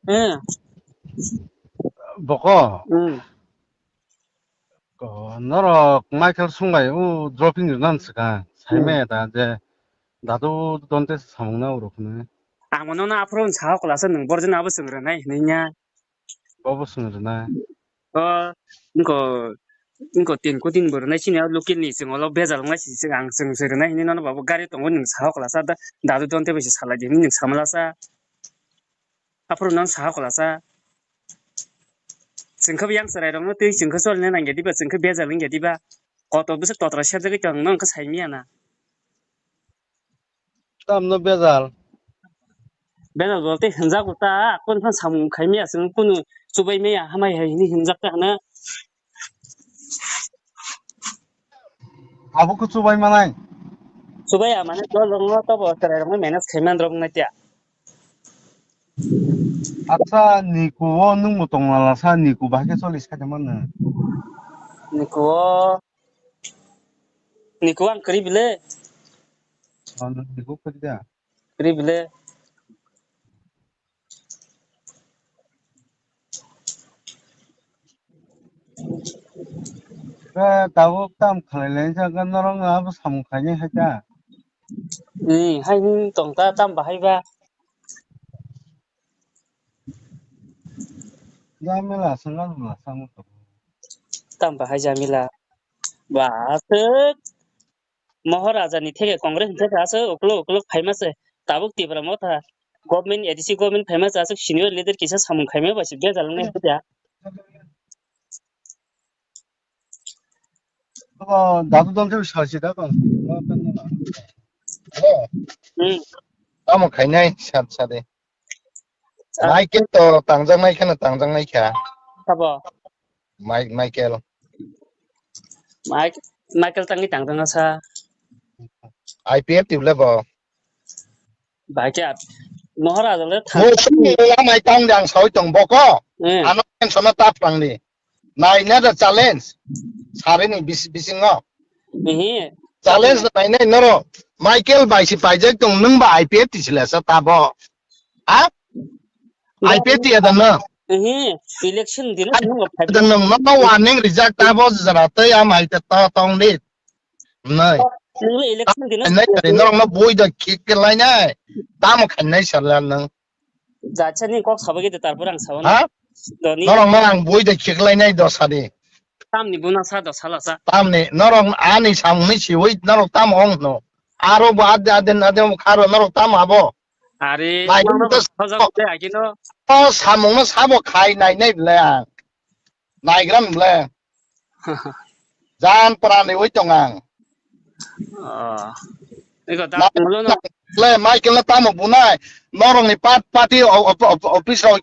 응, boko 응. ko noro Michael sungai dropping yunan sika 응. saime da je 나도 돈데 사먹나 그렇구나. 아무나 앞으로는 사고 나서 능버전 아버스 그러네. 너냐? 뽑았으면 되나. 이거 이거 tiền 버네 신야 로켓니 생얼로 배자롱나 시장 생세르나 이니는 바보 가리 동은 사고 나서다 나도 돈데 버시 살라지 니 사말라사 앞으로 난 사고 나서 생커 yang 서라롱노 때 생커 솔네 난게 디바 생커 배자는 게 디바 거또 무슨 또더라 셔드게 경는 그 사이미야나 땀너 배달. 배달 볼때 흔자고다 꼰판 사무 가이미야 생 꾸누 주바이미야 하마이 해니 흔자다 하나 아부크 수바이 마나이. 주바야 만에 돌롱노 또 버서라롱 메나스 개만 들어보나띠야 아차 니쿠 능무 동날라사 니쿠 바게 솔리스 카자만나. 니코 니코 안 그리빌레 니쿠 그리자. 그리빌레 그 다고 땀 칼렌자 그 너랑 아부 사먹하니 하자. 하인 동다 땀바 하이바 야메라 생각나 사먹고. 땀바 하이자밀라 와스 महाराजा नि थे कांग्रेस थे आस ओकलो ओकलो फेमस है ताबुक तिब्रा मथा गवर्नमेंट एडीसी गवर्नमेंट फेमस आस सीनियर लीडर किसा सामुं खाइमे बासि बे जालंने होत्या 그거 나도 던져 샷이다가 뭐 끝나나. 땀은 가냐 샷샷에. 마이kel 또 당장 마이kel은 당장 마이kel. 타보 마이kel. 마이클 땅이 당당하사 IPF 딜레버. 바이케 महाराजाले 뭐 충분히 마이 땅장 서울 동보고 안 오면 전화 답방리. 나이네더 챌린지. 사례니 비싱어. 니 챌린지 나이네 너로 마이켈 바이시 파이젝 동 능바 IPF 티실래서 타보. 아? IPF 티야다나. 니 इलेक्शन दिन सँग फाइभ 능 넘버 와닝 리젝트 타보 저라테 야 마이테 타 똥리. 나이. 능 इलेक्शन दिन này nó bôi được cái lại này ta một khánh này sợ là nó जाछनि কক 사버게 तारपर आं सावन hả दनि nó đang bôi được cái lại này đó sao đi तामनि बुना साद सालासा tam này nó đang anh ấy sang mấy chiều ấy nó đang tam ông nó aro ba ada kharo nó đang tam abo 아리 Này, 또 또 서자데 아기노 nó samong nó sabo khai này này là này gram là gian pra này với chồng ang 이거 다 nó 물론은 là mai cái là tam một bún này nó đang này party office rồi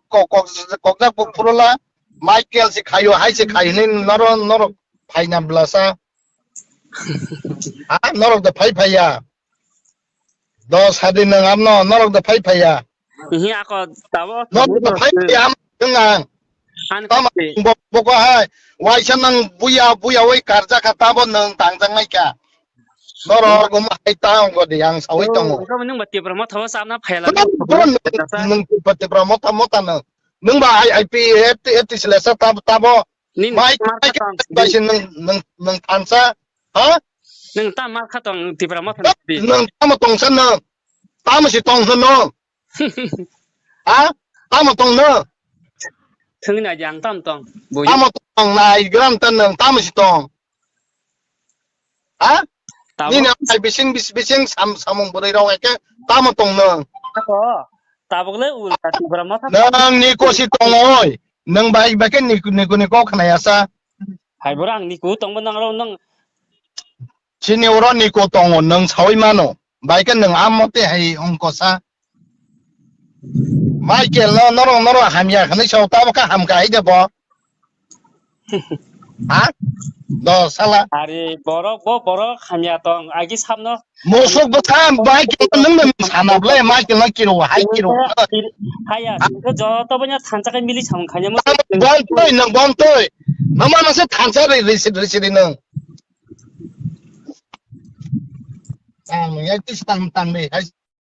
có cái phụ là Michael si kayo hay si kayo nin noro pay na blasa ah noro the pay ya dos hadin ng amno noro the pay ya 이 아까 따워 noro the pay ya ng 한 tama 가지 boko hay wai siya nang buya wai karja katabo ng tangjang ngay ka noro gumay taong ko di ang sawit mo 그러면 뭐 띠브라마 타워 삼나 파일라 nung pati mota na nung ba ay IP sila sa tabo 닌 Mike, kasi ng tansa, ha? 능 따마 카동 띠브라마 타디 Nang tama tong san na, tama si tong san no, ha? Tama tong na, 등이나 양담동 뭐 tama tong na igram tan nang tama si tong, ha? 따워 Ni na ay bising samong buray raw ka, tama tong na, 따보글레 울다 띠브라마 타 nang ni ko si tong oy, nang bakin ni ko kanayasa, 하이브랑 니고 동번낭으로 능 siniuro ni ko tong nang sawi mano, bakin nang amote hay ongkosa. Michael nó hamya khani sau tao ka ham kai de bo ha do sala 아리 버럭 하냐동 아기 삼노 mosok bo tham Michael nang nem sanap le Michael na kilo hai kilo 하야 그 저떠보냐 탄자가 밀리 참 가냐면 bon toi mama na se than sa ri nang ah ngai ti tam tam ni hai